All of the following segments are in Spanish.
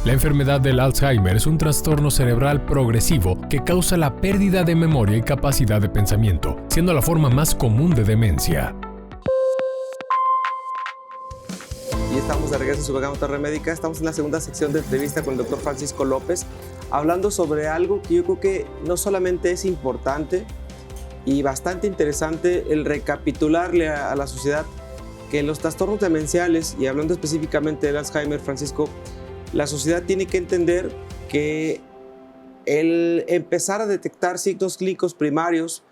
La enfermedad del Alzheimer es un trastorno cerebral progresivo que causa la pérdida de memoria y capacidad de pensamiento, siendo la forma más común de demencia. Y estamos de regreso en su programa Torre Médica. Estamos en la segunda sección de entrevista con el doctor Francisco López, hablando sobre algo que yo creo que no solamente es importante y bastante interesante el recapitularle a la sociedad que los trastornos demenciales, y hablando específicamente del Alzheimer, Francisco, la sociedad tiene que entender que el empezar a detectar signos clínicos primarios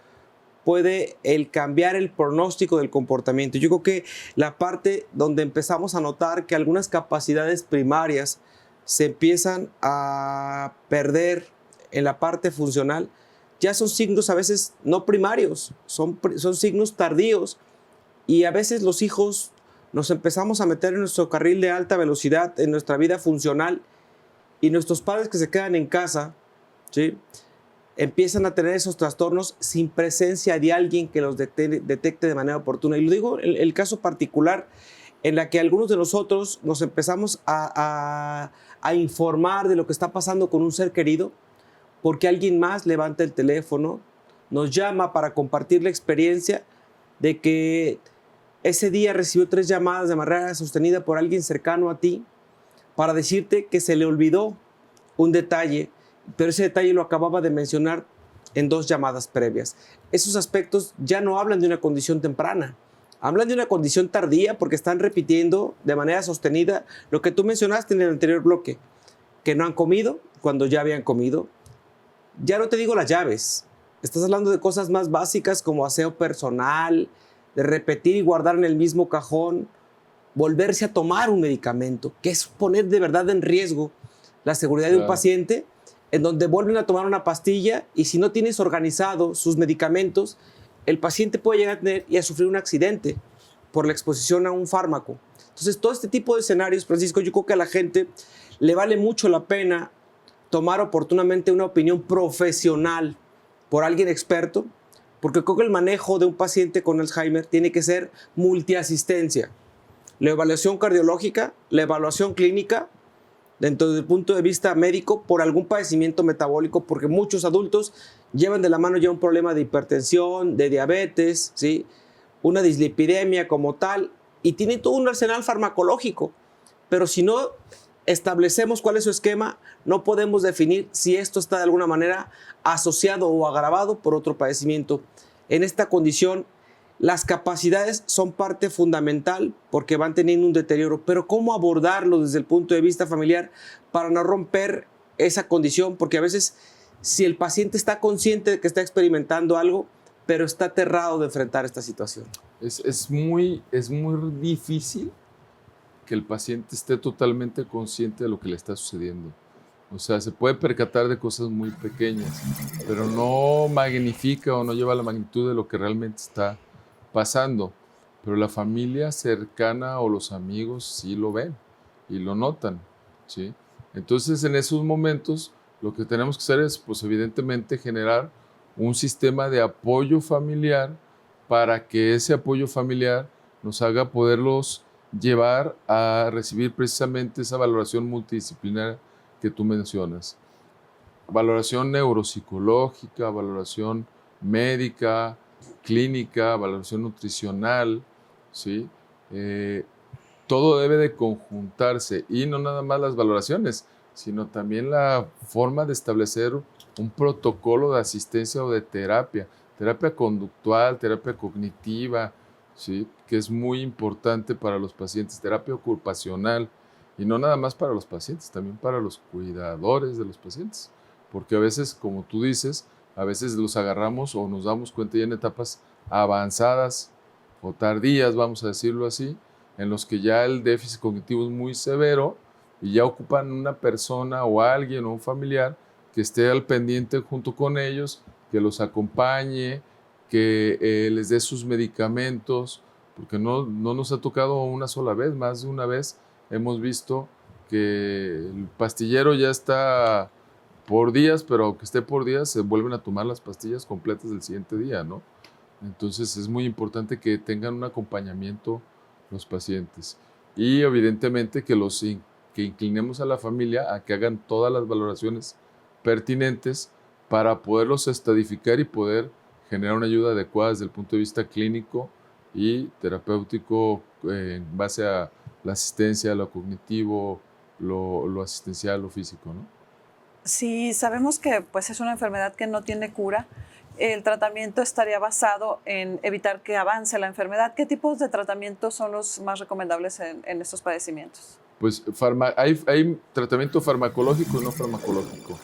puede cambiar el pronóstico del comportamiento. Yo creo que la parte donde empezamos a notar que algunas capacidades primarias se empiezan a perder en la parte funcional, ya son signos a veces no primarios, son signos tardíos, y a veces los hijos nos empezamos a meter en nuestro carril de alta velocidad, en nuestra vida funcional, y nuestros padres que se quedan en casa, ¿sí?, empiezan a tener esos trastornos sin presencia de alguien que los detecte de manera oportuna. Y lo digo en el caso particular en la que algunos de nosotros nos empezamos a informar de lo que está pasando con un ser querido, porque alguien más levanta el teléfono, nos llama para compartir la experiencia de que ese día recibió 3 llamadas de manera sostenida por alguien cercano a ti para decirte que se le olvidó un detalle, pero ese detalle lo acababa de mencionar en 2 llamadas previas. Esos aspectos ya no hablan de una condición temprana, hablan de una condición tardía, porque están repitiendo de manera sostenida lo que tú mencionaste en el anterior bloque, que no han comido cuando ya habían comido. Ya no te digo las llaves, estás hablando de cosas más básicas como aseo personal, de repetir y guardar en el mismo cajón, volverse a tomar un medicamento, que es poner de verdad en riesgo la seguridad de un paciente, en donde vuelven a tomar una pastilla, y si no tienes organizado sus medicamentos, el paciente puede llegar a tener y a sufrir un accidente por la exposición a un fármaco. Entonces, todo este tipo de escenarios, Francisco, yo creo que a la gente le vale mucho la pena tomar oportunamente una opinión profesional por alguien experto, porque creo que el manejo de un paciente con Alzheimer tiene que ser multiasistencia. La evaluación cardiológica, la evaluación clínica, dentro del punto de vista médico, por algún padecimiento metabólico, porque muchos adultos llevan de la mano ya un problema de hipertensión, de diabetes, ¿sí?, una dislipidemia como tal, y tienen todo un arsenal farmacológico. Pero si no establecemos cuál es su esquema, no podemos definir si esto está de alguna manera asociado o agravado por otro padecimiento. En esta condición, las capacidades son parte fundamental porque van teniendo un deterioro, pero ¿cómo abordarlo desde el punto de vista familiar para no romper esa condición? Porque a veces, si el paciente está consciente de que está experimentando algo, pero está aterrado de enfrentar esta situación. Es muy difícil que el paciente esté totalmente consciente de lo que le está sucediendo. O sea, se puede percatar de cosas muy pequeñas, pero no magnifica o no lleva la magnitud de lo que realmente está pasando. Pero la familia cercana o los amigos sí lo ven y lo notan, ¿sí? Entonces, en esos momentos, lo que tenemos que hacer es, pues, evidentemente, generar un sistema de apoyo familiar para que ese apoyo familiar nos haga poderlos llevar a recibir precisamente esa valoración multidisciplinaria que tú mencionas. Valoración neuropsicológica, valoración médica, clínica, valoración nutricional, ¿sí? Todo debe de conjuntarse, y no nada más las valoraciones, sino también la forma de establecer un protocolo de asistencia o de terapia conductual, terapia cognitiva, ¿sí?, que es muy importante para los pacientes, terapia ocupacional, y no nada más para los pacientes, también para los cuidadores de los pacientes, porque a veces, como tú dices, a veces los agarramos o nos damos cuenta ya en etapas avanzadas o tardías, vamos a decirlo así, en los que ya el déficit cognitivo es muy severo y ya ocupan una persona o alguien o un familiar que esté al pendiente junto con ellos, que los acompañe, que les dé sus medicamentos, porque no nos ha tocado una sola vez, más de una vez hemos visto que el pastillero ya está por días, pero aunque esté por días, se vuelven a tomar las pastillas completas del siguiente día, ¿no? Entonces es muy importante que tengan un acompañamiento los pacientes, y evidentemente que que inclinemos a la familia a que hagan todas las valoraciones pertinentes para poderlos estadificar y poder generar una ayuda adecuada desde el punto de vista clínico y terapéutico en base a la asistencia, lo cognitivo, lo asistencial, lo físico, ¿no? Sí, sabemos que pues, es una enfermedad que no tiene cura. El tratamiento estaría basado en evitar que avance la enfermedad. ¿Qué tipos de tratamientos son los más recomendables en estos padecimientos? Pues hay tratamiento farmacológico y no farmacológico.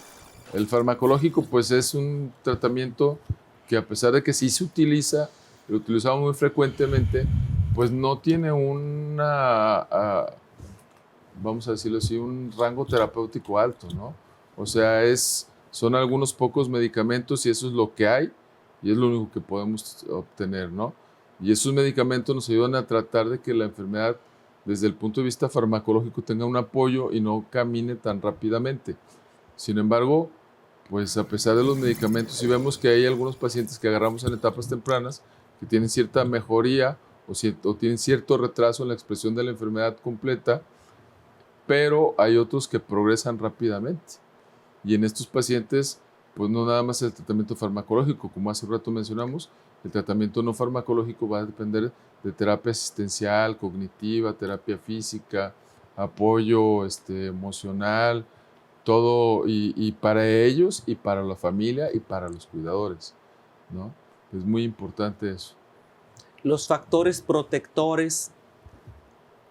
El farmacológico pues es un tratamiento que a pesar de que sí se utiliza, lo utilizamos muy frecuentemente, pues no tiene vamos a decirlo así, un rango terapéutico alto, ¿no? O sea, son algunos pocos medicamentos y eso es lo que hay y es lo único que podemos obtener, ¿no? Y esos medicamentos nos ayudan a tratar de que la enfermedad desde el punto de vista farmacológico tenga un apoyo y no camine tan rápidamente. Sin embargo, pues a pesar de los medicamentos, sí vemos que hay algunos pacientes que agarramos en etapas tempranas que tienen cierta mejoría o tienen cierto retraso en la expresión de la enfermedad completa, pero hay otros que progresan rápidamente. Y en estos pacientes, pues no nada más el tratamiento farmacológico, como hace rato mencionamos, el tratamiento no farmacológico va a depender de terapia asistencial, cognitiva, terapia física, apoyo emocional, todo, y para ellos, y para la familia, y para los cuidadores, ¿no? Es muy importante eso. Los factores protectores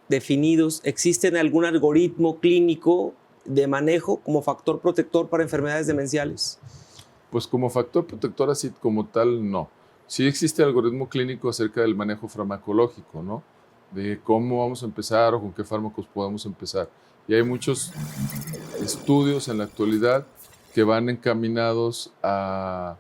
definidos, ¿existen algún algoritmo clínico de manejo como factor protector para enfermedades demenciales? Pues como factor protector así como tal, no. Sí existe algoritmo clínico acerca del manejo farmacológico, ¿no? De cómo vamos a empezar o con qué fármacos podemos empezar. Y hay muchos estudios en la actualidad que van encaminados a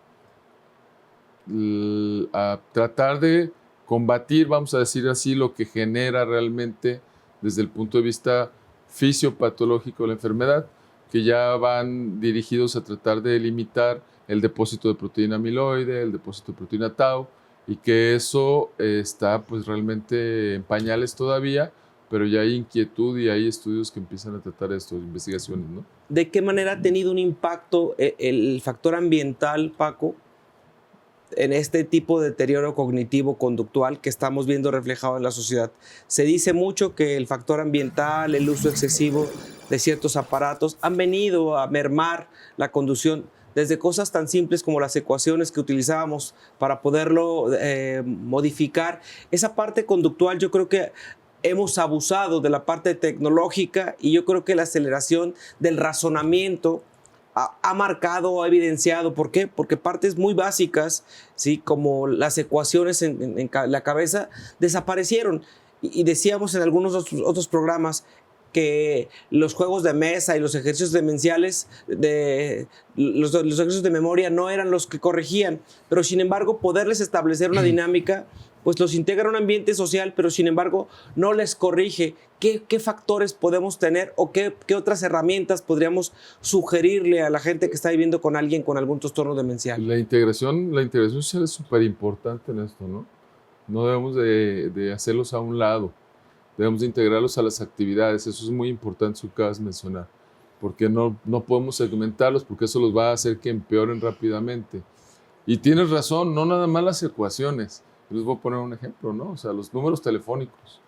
tratar de combatir, vamos a decir así, lo que genera realmente desde el punto de vista fisiopatológico la enfermedad, que ya van dirigidos a tratar de limitar el depósito de proteína amiloide, el depósito de proteína tau, y que eso está pues realmente en pañales todavía, pero ya hay inquietud y hay estudios que empiezan a tratar esto, investigaciones, ¿no? ¿De qué manera ha tenido un impacto el factor ambiental, Paco, en este tipo de deterioro cognitivo-conductual que estamos viendo reflejado en la sociedad? Se dice mucho que el factor ambiental, el uso excesivo de ciertos aparatos han venido a mermar la conducción, desde cosas tan simples como las ecuaciones que utilizábamos para poderlo modificar. Esa parte conductual, yo creo que hemos abusado de la parte tecnológica, y yo creo que la aceleración del razonamiento ha marcado, ha evidenciado. ¿Por qué? Porque partes muy básicas, ¿sí?, como las ecuaciones en la cabeza, desaparecieron. Y decíamos en algunos otros programas que los juegos de mesa y los ejercicios demenciales, los ejercicios de memoria no eran los que corregían, pero sin embargo poderles establecer una dinámica, pues los integra a un ambiente social, pero sin embargo no les corrige. ¿Qué factores podemos tener o qué otras herramientas podríamos sugerirle a la gente que está viviendo con alguien con algún trastorno demencial? La integración social es súper importante en esto, ¿no? No debemos de hacerlos a un lado, debemos de integrarlos a las actividades. Eso es muy importante, eso que acabas de mencionar, porque no podemos segmentarlos, porque eso los va a hacer que empeoren rápidamente. Y tienes razón, no nada más las ecuaciones. Les voy a poner un ejemplo, ¿no? O sea, los números telefónicos.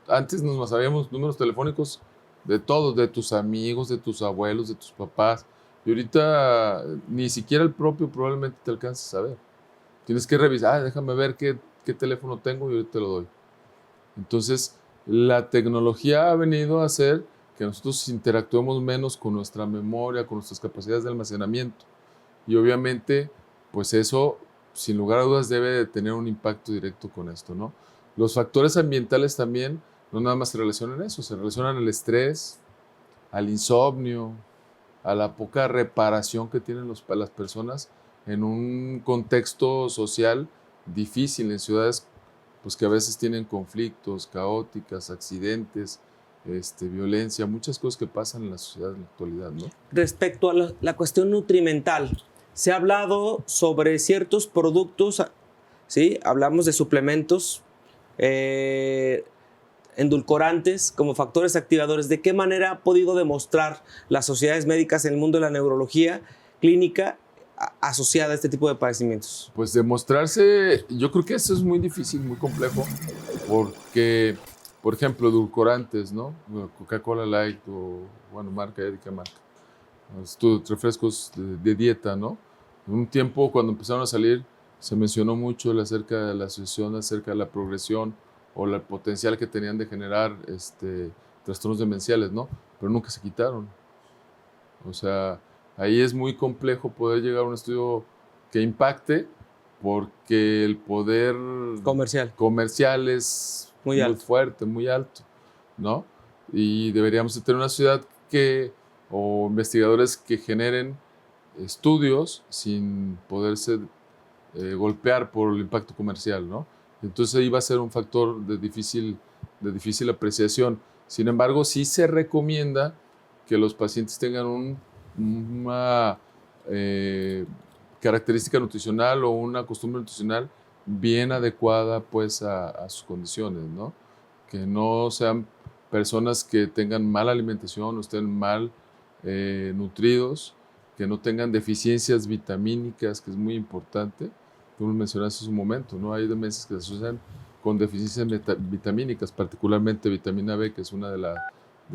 Antes nos sabíamos números telefónicos de todos, de tus amigos, de tus abuelos, de tus papás. Y ahorita ni siquiera el propio probablemente te alcances a ver. Tienes que revisar, déjame ver qué teléfono tengo y ahorita te lo doy. Entonces, la tecnología ha venido a hacer que nosotros interactuemos menos con nuestra memoria, con nuestras capacidades de almacenamiento. Y obviamente, pues eso, sin lugar a dudas, debe de tener un impacto directo con esto, ¿no? Los factores ambientales también no nada más se relacionan a eso, se relacionan al estrés, al insomnio, a la poca reparación que tienen las personas en un contexto social difícil, en ciudades pues, que a veces tienen conflictos, caóticas, accidentes, violencia, muchas cosas que pasan en la sociedad en la actualidad, ¿no? Respecto a la cuestión nutrimental, se ha hablado sobre ciertos productos, ¿sí? Hablamos de suplementos endulcorantes como factores activadores, ¿de qué manera ha podido demostrar las sociedades médicas en el mundo de la neurología clínica asociada a este tipo de padecimientos? Pues demostrarse, yo creo que eso es muy difícil, muy complejo, porque, por ejemplo, edulcorantes, ¿no? Coca-Cola Light o, bueno, marca, Erika marca. Estos refrescos de dieta, ¿no? En un tiempo, cuando empezaron a salir, se mencionó mucho acerca de la asociación, acerca de la progresión o el potencial que tenían de generar trastornos demenciales, ¿no? Pero nunca se quitaron. O sea, ahí es muy complejo poder llegar a un estudio que impacte, porque el poder comercial es muy fuerte, muy alto, ¿no? Y deberíamos de tener una sociedad o investigadores que generen estudios sin poderse golpear por el impacto comercial, ¿no? Entonces ahí va a ser un factor de difícil apreciación. Sin embargo, sí se recomienda que los pacientes tengan una característica nutricional o una costumbre nutricional bien adecuada pues a sus condiciones, ¿no? Que no sean personas que tengan mala alimentación o estén mal nutridos, que no tengan deficiencias vitamínicas, que es muy importante. Tú lo mencionaste hace un momento, ¿no? Hay demencias que se asocian con deficiencias vitamínicas, particularmente vitamina B, que es una de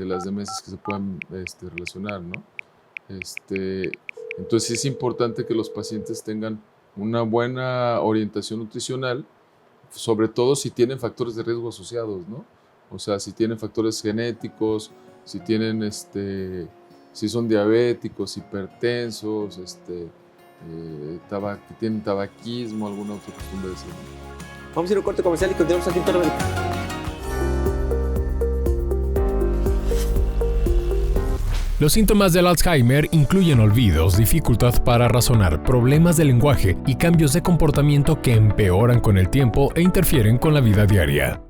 las demencias que se pueden relacionar, ¿no? Entonces sí es importante que los pacientes tengan una buena orientación nutricional, sobre todo si tienen factores de riesgo asociados, ¿no? O sea, si tienen factores genéticos, si tienen si son diabéticos, hipertensos, que tienen tabaquismo, alguna otra costumbre de salud. Vamos a ir a un corte comercial y continuamos aquí en Torre Médica. Los síntomas del Alzheimer incluyen olvidos, dificultad para razonar, problemas de lenguaje y cambios de comportamiento que empeoran con el tiempo e interfieren con la vida diaria.